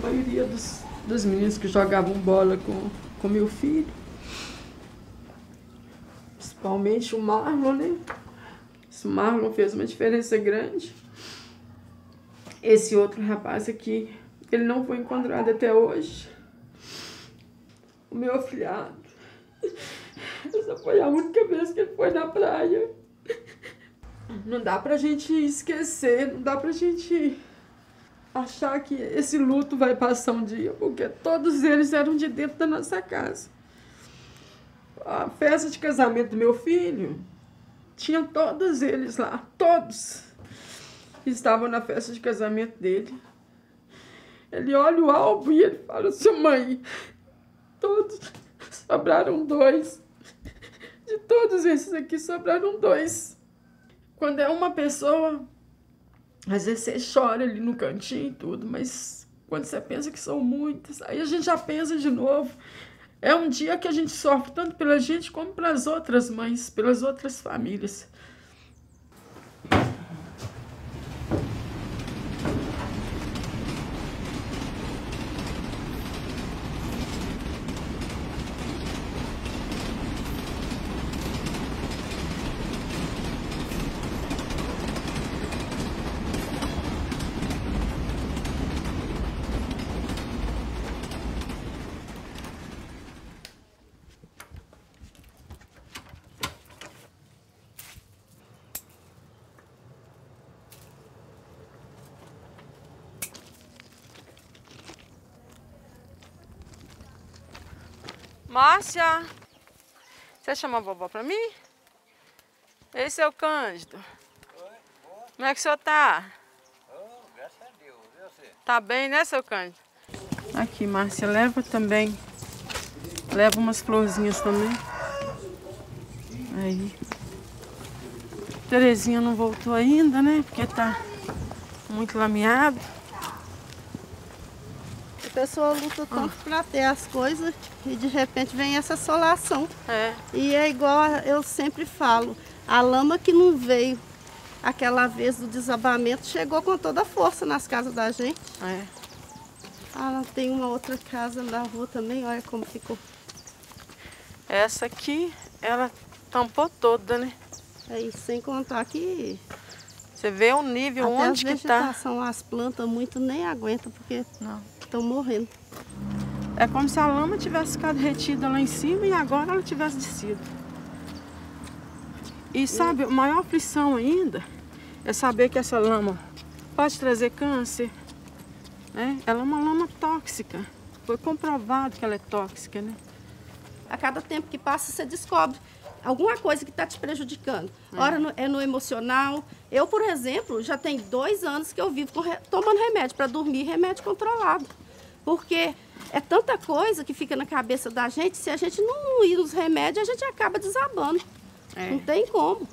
maioria dos meninos que jogavam bola com meu filho. Principalmente o Marlon, né? Esse Marlon fez uma diferença grande. Esse outro rapaz aqui, ele não foi encontrado até hoje. O meu afilhado. Essa foi a única vez que ele foi na praia. Não dá pra gente esquecer, não dá pra gente achar que esse luto vai passar um dia, porque todos eles eram de dentro da nossa casa. A festa de casamento do meu filho, tinha todos eles lá, todos estavam na festa de casamento dele. Ele olha o álbum e ele fala assim: mãe, todos sobraram 2. De todos esses aqui sobraram 2. Quando é uma pessoa, às vezes você chora ali no cantinho e tudo, mas quando você pensa que são muitas, aí a gente já pensa de novo. É um dia que a gente sofre tanto pela gente como pelas outras mães, pelas outras famílias. Márcia, você chama a vovó pra mim? Esse é o Cândido. Oi, boa. Como é que o senhor tá? Oh, graças a Deus. E você? Tá bem, né, seu Cândido? Aqui, Márcia, leva também. Leva umas florzinhas também. Aí. Terezinha não voltou ainda, né? Porque tá muito lameado. A pessoa luta tanto pra ter as coisas e de repente vem essa assolação. É. E é igual eu sempre falo, a lama que não veio aquela vez do desabamento chegou com toda a força nas casas da gente. É. Ah, tem uma outra casa na rua também, olha como ficou. Essa aqui, ela tampou toda, né? Aí, sem contar que Você vê o nível até onde a que tá. vegetação, as plantas muito nem aguentam porque estão morrendo. É como se a lama tivesse ficado retida lá em cima e agora ela tivesse descido. E sabe, a maior aflição ainda é saber que essa lama pode trazer câncer, né? Ela é uma lama tóxica. Foi comprovado que ela é tóxica, né? A cada tempo que passa, você descobre alguma coisa que está te prejudicando. Ora é no emocional. Eu, por exemplo, já tem 2 anos que eu vivo tomando remédio para dormir, remédio controlado. Porque é tanta coisa que fica na cabeça da gente, se a gente não ir nos remédios, a gente acaba desabando. É. Não tem como.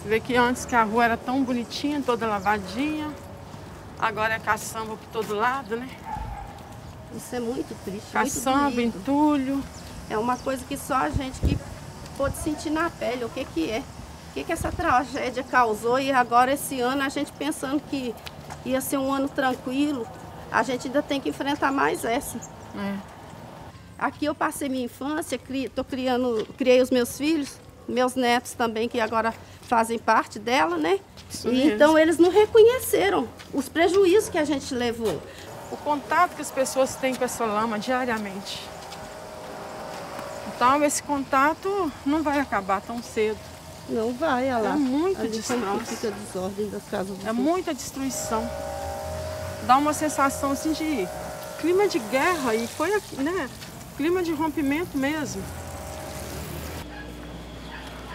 Você vê que antes que a rua era tão bonitinha, toda lavadinha, agora é caçamba por todo lado, né? Isso é muito triste, Caçamba, muito doído. entulho. É uma coisa que só a gente que pode sentir na pele o que que é. O que essa tragédia causou e agora esse ano a gente pensando que ia ser um ano tranquilo, a gente ainda tem que enfrentar mais essa. É. Aqui eu passei minha infância, criei os meus filhos, meus netos também, que agora fazem parte dela, né? Isso E mesmo. então eles não reconheceram os prejuízos que a gente levou. O contato que as pessoas têm com essa lama diariamente. Então, esse contato não vai acabar tão cedo. Não vai, olha lá. É muita Ali como que distância. fica a desordem das casas dos É muita destruição. Dá uma sensação assim de clima de guerra e foi aqui, né? Clima de rompimento mesmo.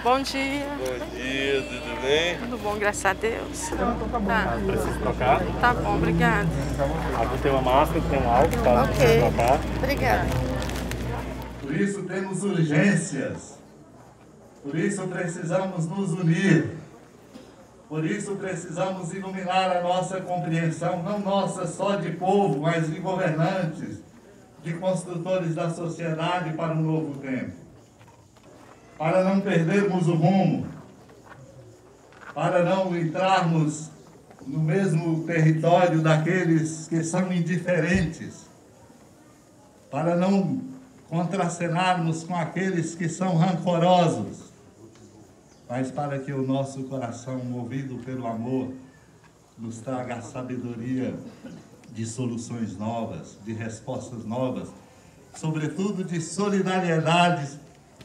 Bom dia. Bom dia, tudo bem? Tudo bom, graças a Deus. Tá. Precisa trocar? Tá bom, obrigada. Aqui tem uma máscara, tem um álcool, tá? Ok. Precisa trocar. Obrigada. Por isso temos urgências, por isso precisamos nos unir, por isso precisamos iluminar a nossa compreensão, não nossa só de povo, mas de governantes, de construtores da sociedade para um novo tempo. Para não perdermos o rumo, para não entrarmos no mesmo território daqueles que são indiferentes, para não contracenarmos com aqueles que são rancorosos, mas para que o nosso coração, movido pelo amor, nos traga a sabedoria de soluções novas, de respostas novas, sobretudo de solidariedade,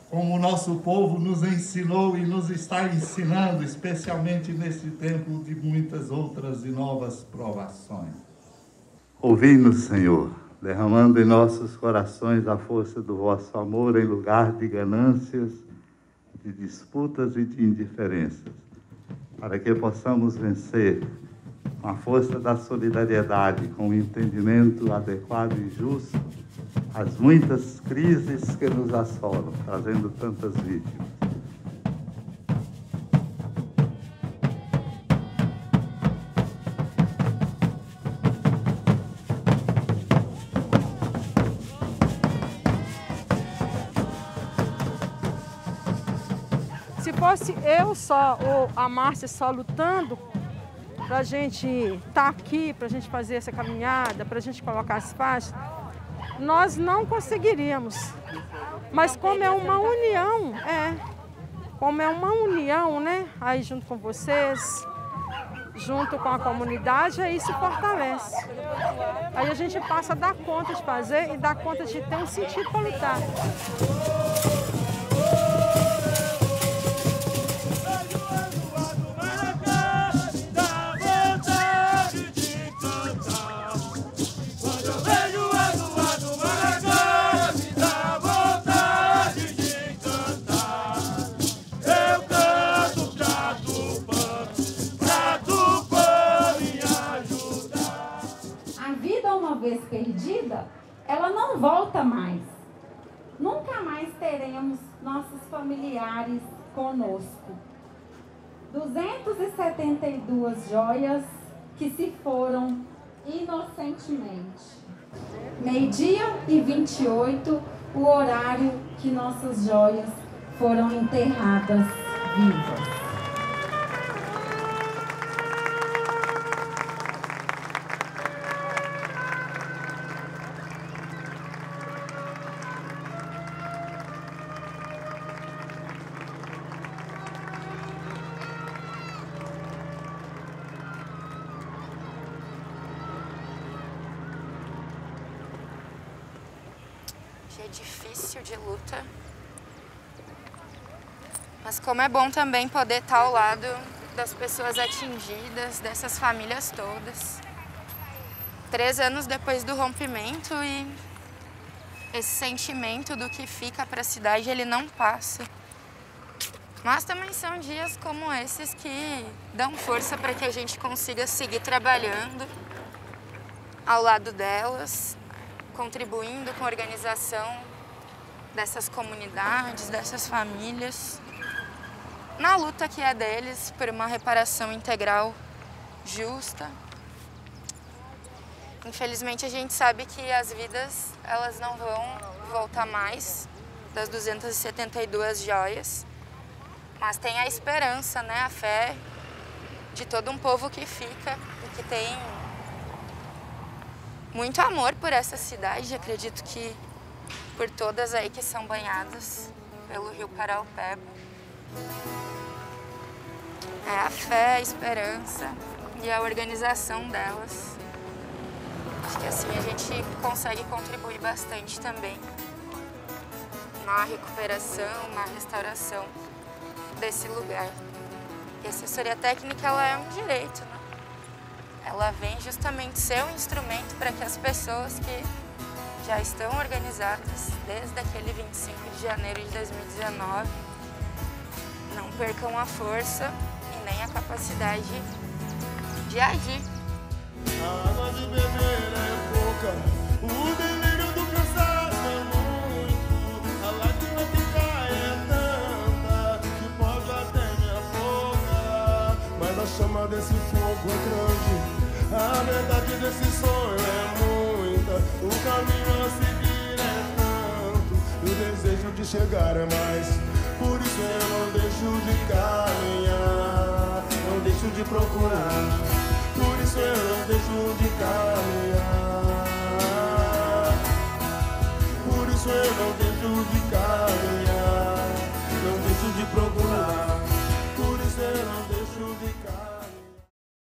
como o nosso povo nos ensinou e nos está ensinando, especialmente nesse tempo de muitas outras e novas provações. Ouvi-nos, Senhor, derramando em nossos corações a força do vosso amor em lugar de ganâncias, de disputas e de indiferenças, para que possamos vencer com a força da solidariedade, com o entendimento adequado e justo, as muitas crises que nos assolam, trazendo tantas vítimas. Se fosse eu só ou a Márcia só lutando para a gente estar aqui, para a gente fazer essa caminhada, para a gente colocar as faixas, nós não conseguiríamos. Mas como é uma união, né? Aí junto com vocês, junto com a comunidade, aí se fortalece. Aí a gente passa a dar conta de fazer e dar conta de ter um sentido para lutar. Perdida, ela não volta mais. Nunca mais teremos nossos familiares conosco. 272 joias que se foram inocentemente. 12h28, o horário que nossas joias foram enterradas vivas. É difícil de luta, mas como é bom também poder estar ao lado das pessoas atingidas, dessas famílias todas. 3 anos depois do rompimento e esse sentimento do que fica para a cidade, ele não passa. Mas também são dias como esses que dão força para que a gente consiga seguir trabalhando ao lado delas, contribuindo com a organização dessas comunidades, dessas famílias, na luta que é deles por uma reparação integral justa. Infelizmente a gente sabe que as vidas elas não vão voltar mais das 272 joias, mas tem a esperança, né, a fé de todo um povo que fica e que tem muito amor por essa cidade, acredito que por todas aí que são banhadas pelo Rio Paraupeba. É a fé, a esperança e a organização delas. Acho que assim a gente consegue contribuir bastante também na recuperação, na restauração desse lugar. E a assessoria técnica ela é um direito, né? Ela vem justamente ser um instrumento para que as pessoas que já estão organizadas desde aquele 25 de janeiro de 2019 não percam a força e nem a capacidade de agir. A água de beber é pouca, o delírio do cansaço é muito, a lágrima que cai é tanta que pode até me afogar, mas a chama desse fogo é grande. A verdade desse sonho é muita, o caminho a seguir é tanto, e o desejo de chegar é mais. Por isso eu não deixo de caminhar, não deixo de procurar.